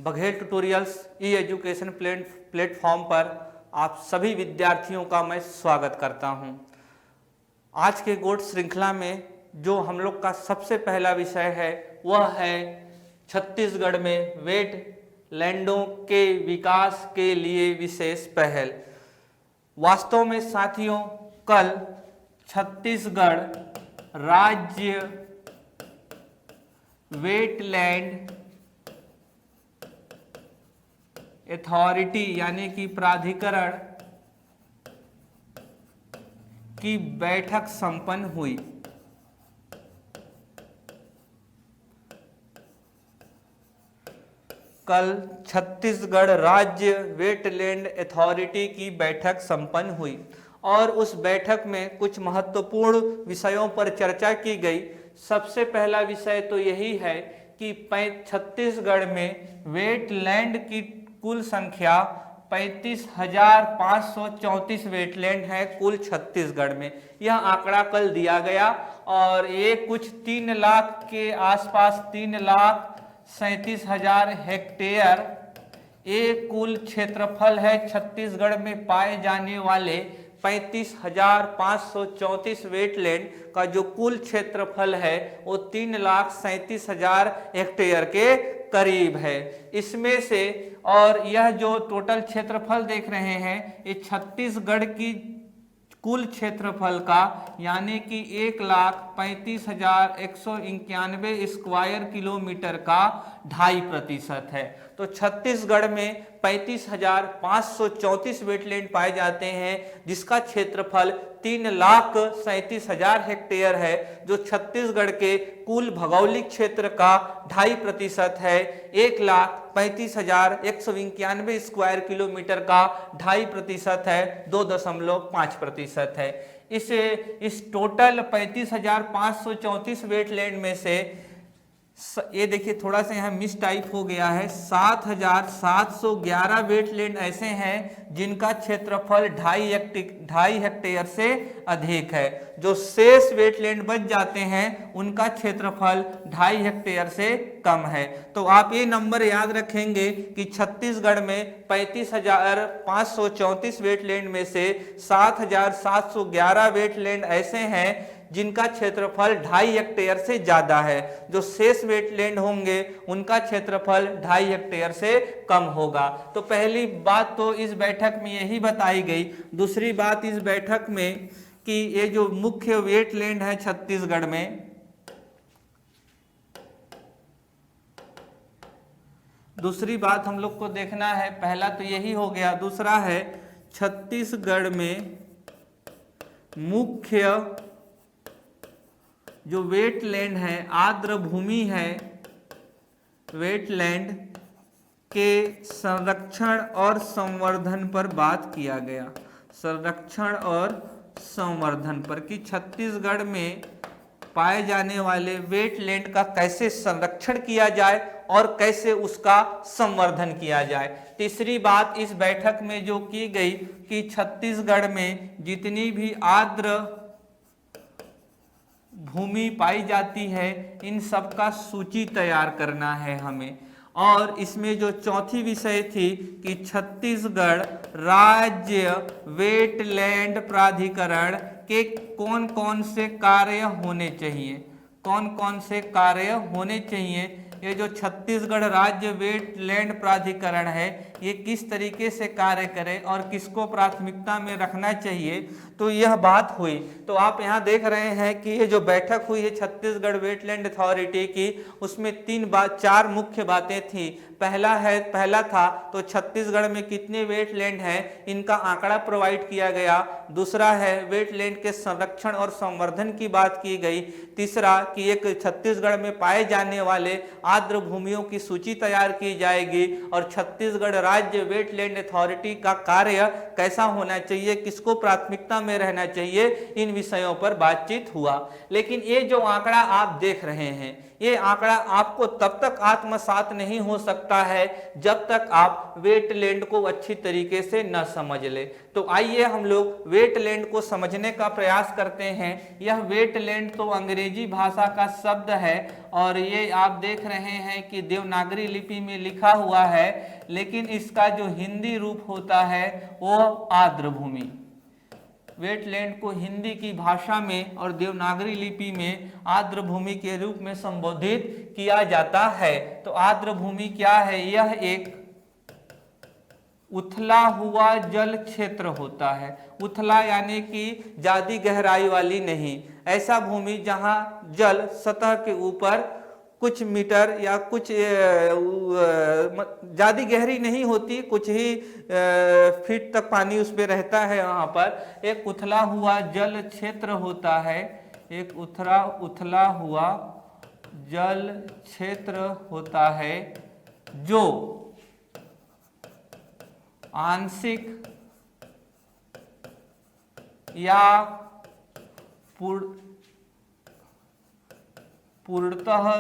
Baghel tutorials ई education platform पर आप सभी विद्यार्थियों का मैं स्वागत करता हूं। आज के गोट श्रृंखला में जो हम लोग का सबसे पहला विषय है वह है छत्तीसगढ़ में वेट लैंडों के विकास के लिए विशेष पहल। वास्तव में साथियों, कल छत्तीसगढ़ राज्य वेटलैंड अथॉरिटी यानी कि प्राधिकरण की बैठक संपन्न हुई। कल छत्तीसगढ़ राज्य वेटलैंड अथॉरिटी की बैठक संपन्न हुई और उस बैठक में कुछ महत्वपूर्ण विषयों पर चर्चा की गई। सबसे पहला विषय तो यही है कि छत्तीसगढ़ में वेटलैंड की कुल संख्या 35,534 वेटलैंड है कुल छत्तीसगढ़ में। यह आंकड़ा कल दिया गया और ये कुछ 3 लाख के आसपास 3,37,000 हेक्टेयर ये कुल क्षेत्रफल है। छत्तीसगढ़ में पाए जाने वाले 35,534 वेटलैंड का जो कुल क्षेत्रफल है वो 3,37,000 हेक्टेयर के करीब है। इसमें से और यह जो टोटल क्षेत्रफल देख रहे हैं ये छत्तीसगढ़ की कुल क्षेत्रफल का यानी कि 1,35,191 स्क्वायर किलोमीटर का 2.5% है। तो छत्तीसगढ़ में 35,534 वेटलैंड पाए जाते हैं जिसका क्षेत्रफल 3,37,000 हेक्टेयर है, जो छत्तीसगढ़ के कुल भौगोलिक क्षेत्र का 2.5% है। 1,35,191 स्क्वायर किलोमीटर का 2.5% है, 2.5% है। इस टोटल 35,534 वेटलैंड में से ये देखिए थोड़ा सा यहाँ मिस टाइप हो गया है, 7,711 वेटलैंड ऐसे हैं जिनका क्षेत्रफल 2.5 हेक्टेयर से अधिक है। जो शेष वेटलैंड बच जाते हैं उनका क्षेत्रफल 2.5 हेक्टेयर से कम है। तो आप ये नंबर याद रखेंगे कि छत्तीसगढ़ में 35,534 वेटलैंड में से 7,711 वेटलैंड ऐसे हैं जिनका क्षेत्रफल 2.5 हेक्टेयर से ज्यादा है। जो शेष वेटलैंड होंगे उनका क्षेत्रफल 2.5 हेक्टेयर से कम होगा। तो पहली बात तो इस बैठक में यही बताई गई। दूसरी बात इस बैठक में कि ये जो मुख्य वेटलैंड है छत्तीसगढ़ में, दूसरी बात हम लोग को देखना है, पहला तो यही हो गया। दूसरा है छत्तीसगढ़ में मुख्य जो वेटलैंड है, आर्द्र भूमि है, वेटलैंड के संरक्षण और संवर्धन पर बात किया गया। संरक्षण और संवर्धन पर कि छत्तीसगढ़ में पाए जाने वाले वेटलैंड का कैसे संरक्षण किया जाए और कैसे उसका संवर्धन किया जाए। तीसरी बात इस बैठक में जो की गई कि छत्तीसगढ़ में जितनी भी आर्द्र भूमि पाई जाती है इन सब का सूची तैयार करना है हमें। और इसमें जो चौथी विषय थी कि छत्तीसगढ़ राज्य वेटलैंड प्राधिकरण के कौन कौन से कार्य होने चाहिए, कौन कौन से कार्य होने चाहिए। ये जो छत्तीसगढ़ राज्य वेटलैंड प्राधिकरण है ये किस तरीके से कार्य करे और किसको प्राथमिकता में रखना चाहिए, तो यह बात हुई। तो आप यहाँ देख रहे हैं कि ये जो बैठक हुई है छत्तीसगढ़ वेटलैंड अथॉरिटी की, उसमें 4 मुख्य बातें थी। पहला था तो छत्तीसगढ़ में कितने वेटलैंड हैं इनका आंकड़ा प्रोवाइड किया गया। दूसरा है वेटलैंड के संरक्षण और संवर्धन की बात की गई। तीसरा कि एक छत्तीसगढ़ में पाए जाने वाले आर्द्र भूमियों की सूची तैयार की जाएगी और छत्तीसगढ़ राज्य वेटलैंड अथॉरिटी का कार्य कैसा होना चाहिए, किसको प्राथमिकता में रहना चाहिए, इन विषयों पर बातचीत हुआ। लेकिन ये जो आंकड़ा आप देख रहे हैं, ये आंकड़ा आपको तब तक आत्मसात नहीं हो सकता है जब तक आप वेटलैंड को अच्छी तरीके से न समझ ले। तो आइए हम लोग वेटलैंड को समझने का प्रयास करते हैं। यह वेटलैंड तो अंग्रेजी भाषा का शब्द है और ये आप देख रहे हैं कि देवनागरी लिपि में लिखा हुआ है, लेकिन इसका जो हिंदी रूप होता है वो आर्द्र भूमि। वेटलैंड को हिंदी की भाषा में और देवनागरी लिपि में आर्द्र भूमि के रूप में संबोधित किया जाता है। तो आर्द्र भूमि क्या है? यह एक उथला हुआ जल क्षेत्र होता है। उथला यानी कि ज्यादा गहराई वाली नहीं, ऐसा भूमि जहां जल सतह के ऊपर कुछ मीटर या कुछ ज्यादा गहरी नहीं होती, कुछ ही फीट तक पानी उस पे रहता है। वहां पर एक उथला हुआ जल क्षेत्र होता है, एक उथला हुआ जल क्षेत्र होता है जो आंशिक या पूर्णतः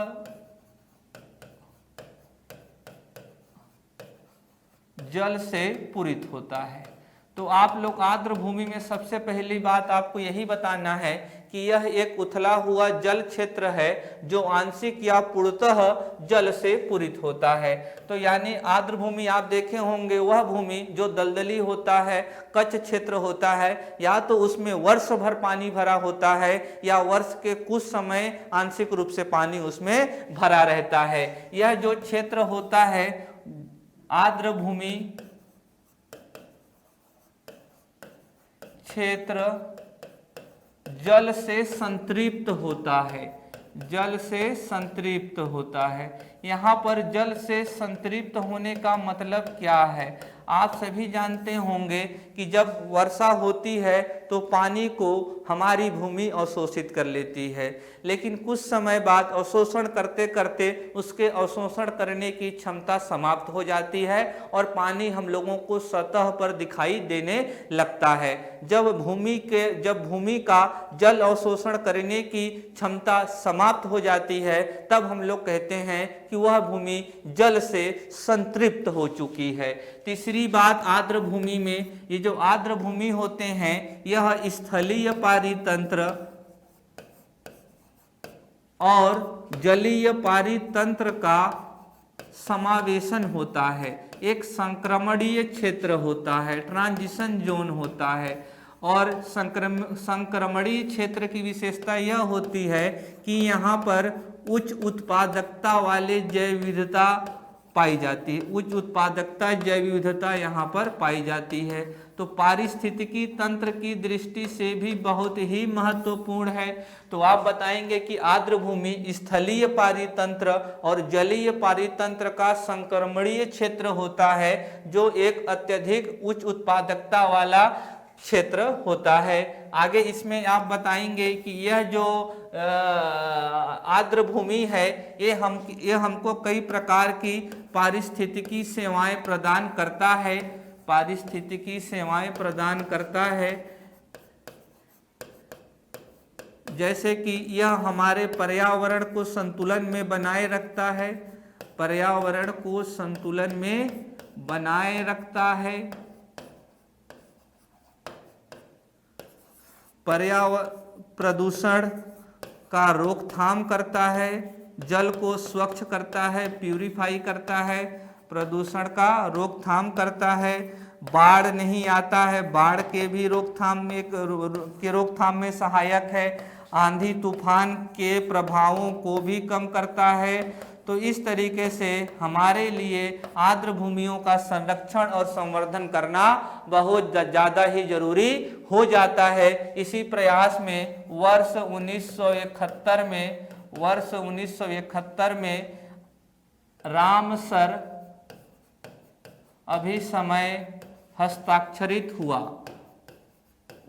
जल से पूरित होता है। तो आप लोग आर्द्र भूमि में सबसे पहली बात आपको यही बताना है कि यह एक उथला हुआ जल क्षेत्र है जो आंशिक या पूर्णतः जल से पूरित होता है। तो यानी आर्द्र भूमि आप देखे होंगे वह भूमि जो दलदली होता है, कच्छ क्षेत्र होता है, या तो उसमें वर्ष भर पानी भरा होता है या वर्ष के कुछ समय आंशिक रूप से पानी उसमें भरा रहता है। यह जो क्षेत्र होता है आर्द्र भूमि क्षेत्र जल से संतृप्त होता है, जल से संतृप्त होता है। यहाँ पर जल से संतृप्त होने का मतलब क्या है? आप सभी जानते होंगे कि जब वर्षा होती है तो पानी को हमारी भूमि अवशोषित कर लेती है, लेकिन कुछ समय बाद अवशोषण करते करते उसके अवशोषण करने की क्षमता समाप्त हो जाती है और पानी हम लोगों को सतह पर दिखाई देने लगता है। जब भूमि का जल अवशोषण करने की क्षमता समाप्त हो जाती है तब हम लोग कहते हैं कि वह भूमि जल से संतृप्त हो चुकी है। तीसरी बात, आर्द्र भूमि में ये जो आर्द्र भूमि होते हैं यह स्थलीय पारितंत्र और जलीय पारितंत्र का समावेशन होता है। एक संक्रमणीय क्षेत्र होता है, ट्रांजिशन जोन होता है। और संक्रमणीय क्षेत्र की विशेषता यह होती है कि यहाँ पर उच्च उत्पादकता वाले जैव विविधता पाई जाती है, उच्च उत्पादकता जैव विविधता यहाँ पर पाई जाती है। तो पारिस्थितिकी तंत्र की दृष्टि से भी बहुत ही महत्वपूर्ण है। तो आप बताएंगे कि आर्द्र भूमि स्थलीय पारितंत्र और जलीय पारितंत्र का संक्रमणीय क्षेत्र होता है जो एक अत्यधिक उच्च उत्पादकता वाला क्षेत्र होता है। आगे इसमें आप बताएंगे कि यह जो आर्द्र भूमि है ये हमको कई प्रकार की पारिस्थितिकी सेवाएं प्रदान करता है, पारिस्थितिकी सेवाएं प्रदान करता है। जैसे कि यह हमारे पर्यावरण को संतुलन में बनाए रखता है, पर्यावरण को संतुलन में बनाए रखता है, प्रदूषण का रोकथाम करता है, जल को स्वच्छ करता है, प्यूरिफाई करता है, प्रदूषण का रोकथाम करता है, बाढ़ नहीं आता है, बाढ़ के भी रोकथाम में सहायक है, आंधी तूफान के प्रभावों को भी कम करता है। तो इस तरीके से हमारे लिए आर्द्र भूमियों का संरक्षण और संवर्धन करना बहुत ज़्यादा ही जरूरी हो जाता है। इसी प्रयास में वर्ष 1971 में रामसर अभिसमय हस्ताक्षरित हुआ।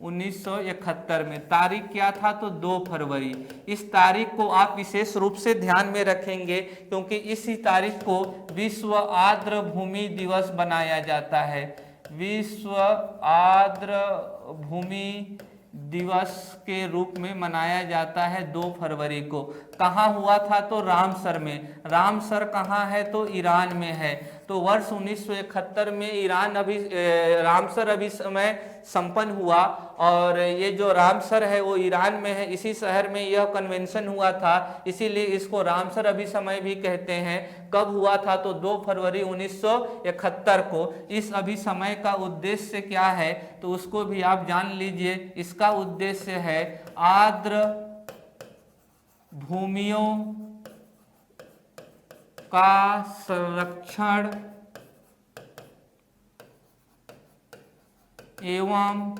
1971 में। तारीख क्या था तो 2 फरवरी। इस तारीख को आप विशेष रूप से ध्यान में रखेंगे क्योंकि इसी तारीख को विश्व आर्द्र भूमि दिवस बनाया जाता है। विश्व आर्द्र भूमि दिवस के रूप में मनाया जाता है 2 फरवरी को। कहाँ हुआ था तो रामसर में। रामसर कहाँ है तो ईरान में है। तो वर्ष 1971 में रामसर अभी समय संपन्न हुआ और ये जो रामसर है वो ईरान में है। इसी शहर में यह कन्वेंशन हुआ था, इसीलिए इसको रामसर अभिसमय भी कहते हैं। कब हुआ था तो 2 फरवरी 1971 को। इस अभिसमय का उद्देश्य क्या है तो उसको भी आप जान लीजिए। इसका उद्देश्य है आर्द्र भूमियों का संरक्षण एवं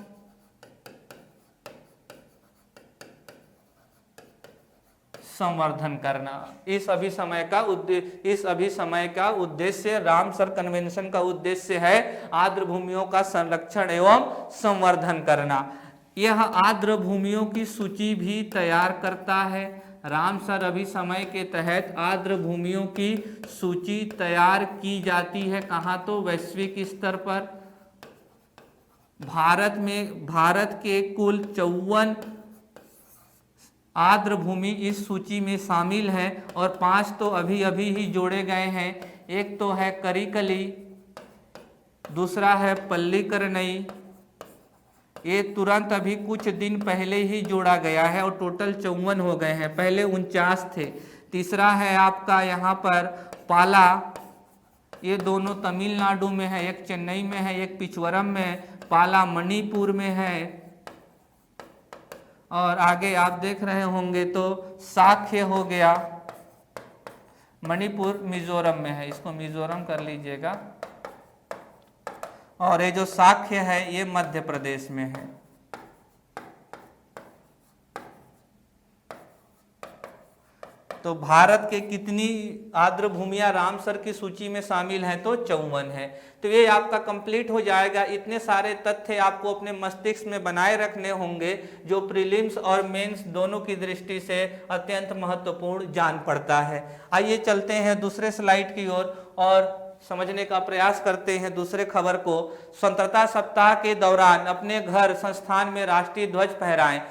संवर्धन करना। इस अभिसमय का उद्देश्य रामसर कन्वेंशन का उद्देश्य है आर्द्र भूमियों का संरक्षण एवं संवर्धन करना। यह आर्द्र भूमियों की सूची भी तैयार करता है। रामसर अभिसमय के तहत आर्द्र भूमियों की सूची तैयार की जाती है। कहाँ तो वैश्विक स्तर पर। भारत के कुल 54 आर्द्र भूमि इस सूची में शामिल है और 5 तो अभी ही जोड़े गए हैं। एक तो है करिकली, दूसरा है पल्लीकरनई, ये तुरंत अभी कुछ दिन पहले ही जोड़ा गया है और टोटल 54 हो गए हैं, पहले 49 थे। तीसरा है आपका यहाँ पर पाला, ये दोनों तमिलनाडु में है, एक चेन्नई में है, एक पिचवरम में है। पाला मणिपुर में है और आगे आप देख रहे होंगे तो साख्य हो गया, मणिपुर मिजोरम में है, इसको मिजोरम कर लीजिएगा। और ये जो साख्य है ये मध्य प्रदेश में है। तो भारत के कितनी आर्द्र भूमियां रामसर की सूची में शामिल हैं तो 54 है। तो ये आपका कंप्लीट हो जाएगा। इतने सारे तथ्य आपको अपने मस्तिष्क में बनाए रखने होंगे जो प्रीलिम्स और मेंस दोनों की दृष्टि से अत्यंत महत्वपूर्ण जान पड़ता है। आइए चलते हैं दूसरे स्लाइड की ओर और समझने का प्रयास करते हैं दूसरे खबर को। स्वतंत्रता सप्ताह के दौरान अपने घर संस्थान में राष्ट्रीय ध्वज फहराएं।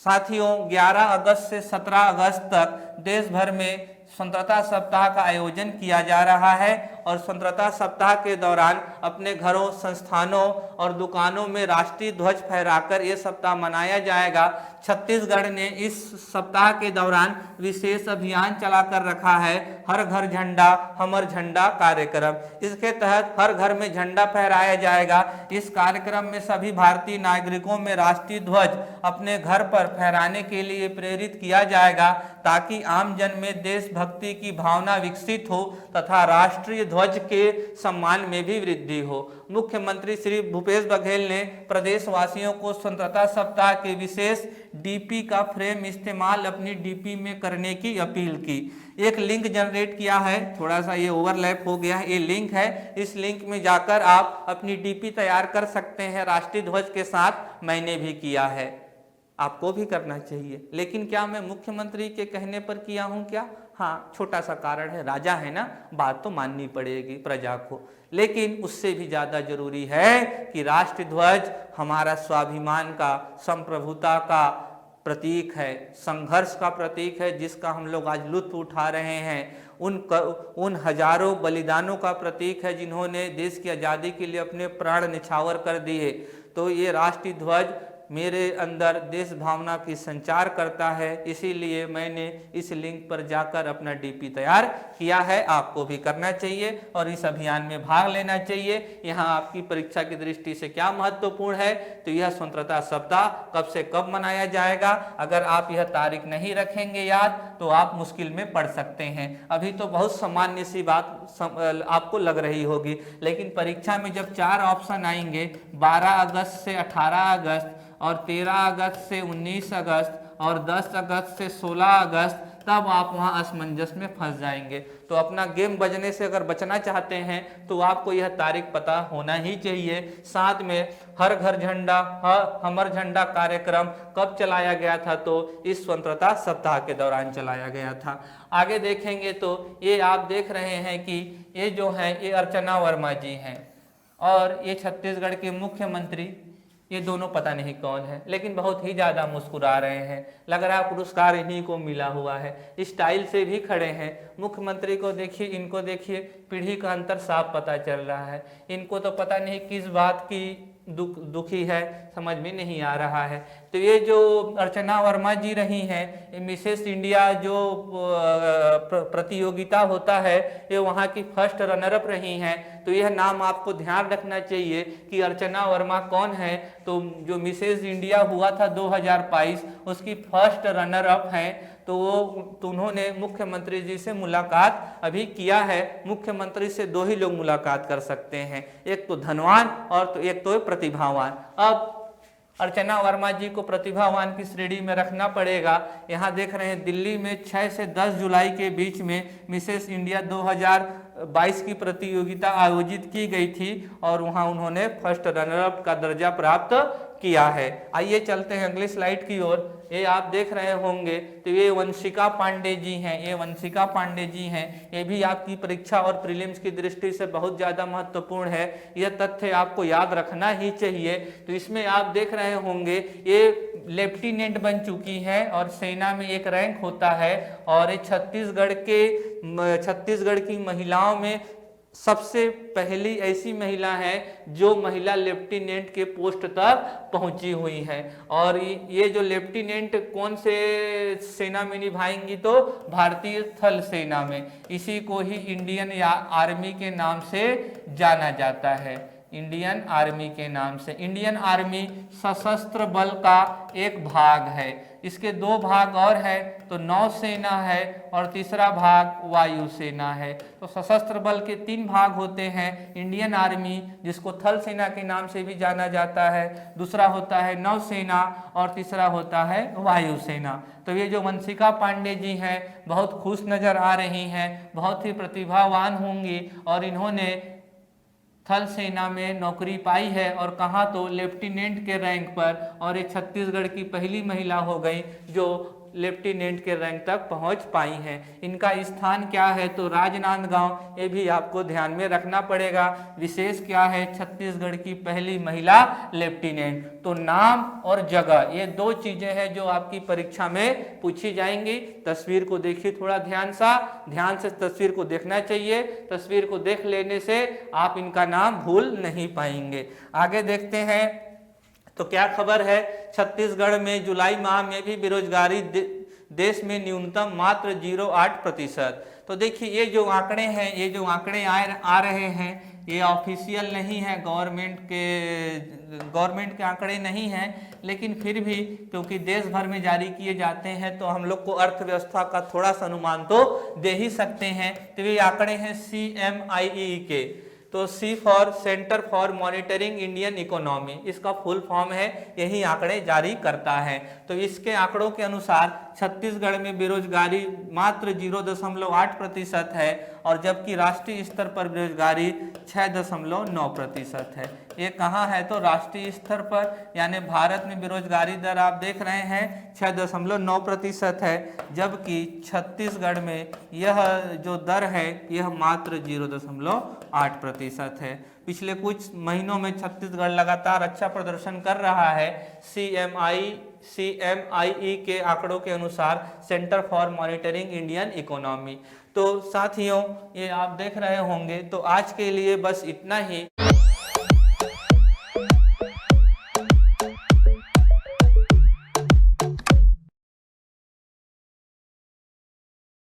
साथियों 11 अगस्त से 17 अगस्त तक देश भर में स्वतंत्रता सप्ताह का आयोजन किया जा रहा है और स्वतंत्रता सप्ताह के दौरान अपने घरों, संस्थानों और दुकानों में राष्ट्रीय ध्वज फहराकर ये सप्ताह मनाया जाएगा। छत्तीसगढ़ ने इस सप्ताह के दौरान विशेष अभियान चलाकर रखा है, हर घर झंडा हमर झंडा कार्यक्रम। इसके तहत हर घर में झंडा फहराया जाएगा। इस कार्यक्रम में सभी भारतीय नागरिकों में राष्ट्रीय ध्वज अपने घर पर फहराने के लिए प्रेरित किया जाएगा ताकि आम जन में देशभक्ति की भावना विकसित हो तथा राष्ट्रीय ध्वज के सम्मान में भी वृद्धि हो। मुख्यमंत्री श्री भूपेश बघेल ने प्रदेशवासियों को स्वतंत्रता सप्ताह के विशेष डीपी का फ्रेम इस्तेमाल अपनी डीपी में करने की अपील की। एक लिंक जनरेट किया है, थोड़ा सा ये ओवरलैप हो गया है, ये लिंक है, इस लिंक में जाकर आप अपनी डीपी तैयार कर सकते हैं राष्ट्रीय ध्वज के साथ। मैंने भी किया है, आपको भी करना चाहिए। लेकिन क्या मैं मुख्यमंत्री के कहने पर किया हूं क्या? हाँ, छोटा सा कारण है, राजा है ना, बात तो माननी पड़ेगी प्रजा को। लेकिन उससे भी ज्यादा जरूरी है कि राष्ट्रीय ध्वज हमारा स्वाभिमान का, संप्रभुता का प्रतीक है, संघर्ष का प्रतीक है, जिसका हम लोग आज लुत्फ उठा रहे हैं। उन हजारों बलिदानों का प्रतीक है जिन्होंने देश की आज़ादी के लिए अपने प्राण निछावर कर दिए। तो ये राष्ट्रीय ध्वज मेरे अंदर देश भावना की संचार करता है, इसीलिए मैंने इस लिंक पर जाकर अपना डीपी तैयार किया है। आपको भी करना चाहिए और इस अभियान में भाग लेना चाहिए। यहाँ आपकी परीक्षा की दृष्टि से क्या महत्वपूर्ण है तो यह स्वतंत्रता सप्ताह कब से कब मनाया जाएगा। अगर आप यह तारीख नहीं रखेंगे याद तो आप मुश्किल में पड़ सकते हैं। अभी तो बहुत सामान्य सी बात आपको लग रही होगी, लेकिन परीक्षा में जब 4 ऑप्शन आएंगे 12 अगस्त से 18 अगस्त और 13 अगस्त से 19 अगस्त और 10 अगस्त से 16 अगस्त, तब आप वहाँ असमंजस में फंस जाएंगे। तो अपना गेम बजने से अगर बचना चाहते हैं तो आपको यह तारीख पता होना ही चाहिए। साथ में हर घर झंडा हमर झंडा कार्यक्रम कब चलाया गया था, तो इस स्वतंत्रता सप्ताह के दौरान चलाया गया था। आगे देखेंगे तो ये आप देख रहे हैं कि ये जो है ये अर्चना वर्मा जी हैं और ये छत्तीसगढ़ के मुख्यमंत्री। ये दोनों पता नहीं कौन है, लेकिन बहुत ही ज़्यादा मुस्कुरा रहे हैं, लग रहा है पुरस्कार इन्हीं को मिला हुआ है। स्टाइल से भी खड़े हैं। मुख्यमंत्री को देखिए, इनको देखिए, पीढ़ी का अंतर साफ पता चल रहा है। इनको तो पता नहीं किस बात की दुखी है, समझ में नहीं आ रहा है। तो ये जो अर्चना वर्मा जी रही हैं, मिसेस इंडिया जो प्रतियोगिता होता है, ये वहाँ की फर्स्ट रनरअप रही हैं। तो यह नाम आपको ध्यान रखना चाहिए कि अर्चना वर्मा कौन है। तो जो मिसेस इंडिया हुआ था 2022, उसकी फर्स्ट रनरअप हैं। तो उन्होंने मुख्यमंत्री जी से मुलाकात अभी किया है। मुख्यमंत्री से दो ही लोग मुलाकात कर सकते हैं, एक तो धनवान और तो एक तो प्रतिभावान। अब अर्चना वर्मा जी को प्रतिभावान की श्रेणी में रखना पड़ेगा। यहाँ देख रहे हैं दिल्ली में 6 से 10 जुलाई के बीच में मिसेस इंडिया 2022 की प्रतियोगिता आयोजित की गई थी और वहाँ उन्होंने फर्स्ट रनरअप का दर्जा प्राप्त किया है। आइए चलते हैं अगली स्लाइड की ओर। ये आप देख रहे होंगे तो ये वंशिका पांडे जी हैं। ये वंशिका पांडे जी हैं। ये भी आपकी परीक्षा और प्रीलिम्स की दृष्टि से बहुत ज़्यादा महत्वपूर्ण है। यह तथ्य आपको याद रखना ही चाहिए। तो इसमें आप देख रहे होंगे ये लेफ्टिनेंट बन चुकी है और सेना में एक रैंक होता है और ये छत्तीसगढ़ की महिलाओं में सबसे पहली ऐसी महिला है जो महिला लेफ्टिनेंट के पोस्ट तक पहुंची हुई है। और ये जो लेफ्टिनेंट कौन से सेना में निभाएंगी, तो भारतीय थल सेना में। इसी को ही इंडियन आर्मी के नाम से जाना जाता है, इंडियन आर्मी के नाम से। इंडियन आर्मी सशस्त्र बल का एक भाग है। इसके दो भाग और है, तो नौसेना है और तीसरा भाग वायुसेना है। तो सशस्त्र बल के 3 भाग होते हैं। इंडियन आर्मी, जिसको थल सेना के नाम से भी जाना जाता है, दूसरा होता है नौसेना और तीसरा होता है वायुसेना। तो ये जो वंशिका पांडे जी हैं बहुत खुश नजर आ रही हैं, बहुत ही प्रतिभावान होंगी और इन्होंने थल सेना में नौकरी पाई है और कहाँ, तो लेफ्टिनेंट के रैंक पर। और ये छत्तीसगढ़ की पहली महिला हो गई जो लेफ्टिनेंट के रैंक तक पहुंच पाई हैं। इनका स्थान क्या है, तो राजनांदगांव। ये भी आपको ध्यान में रखना पड़ेगा। विशेष क्या है, छत्तीसगढ़ की पहली महिला लेफ्टिनेंट। तो नाम और जगह, ये 2 चीजें हैं जो आपकी परीक्षा में पूछी जाएंगी। तस्वीर को देखिए थोड़ा ध्यान से तस्वीर को देखना चाहिए। तस्वीर को देख लेने से आप इनका नाम भूल नहीं पाएंगे। आगे देखते हैं तो क्या खबर है। छत्तीसगढ़ में जुलाई माह में भी बेरोजगारी देश में न्यूनतम मात्र 0.8%। तो देखिए ये जो आंकड़े हैं, ये जो आंकड़े आ रहे हैं, ये ऑफिशियल नहीं है, गवर्नमेंट के आंकड़े नहीं हैं, लेकिन फिर भी क्योंकि देश भर में जारी किए जाते हैं तो हम लोग को अर्थव्यवस्था का थोड़ा सा अनुमान तो दे ही सकते हैं। तो ये आंकड़े हैं CMIE के। तो C for centre for monitoring Indian economy, इसका फुल फॉर्म है, यही आंकड़े जारी करता है। तो इसके आंकड़ों के अनुसार छत्तीसगढ़ में बेरोजगारी मात्र 0.8% है और जबकि राष्ट्रीय स्तर पर बेरोजगारी 6.9% है। ये कहाँ है, तो राष्ट्रीय स्तर पर, यानी भारत में बेरोजगारी दर आप देख रहे हैं 6.9% है, जबकि छत्तीसगढ़ में यह जो दर है यह मात्र 0.8% है। पिछले कुछ महीनों में छत्तीसगढ़ लगातार अच्छा प्रदर्शन कर रहा है। CMIE के आंकड़ों के अनुसार, centre for monitoring Indian economy. तो साथियों ये आप देख रहे होंगे। तो आज के लिए बस इतना ही।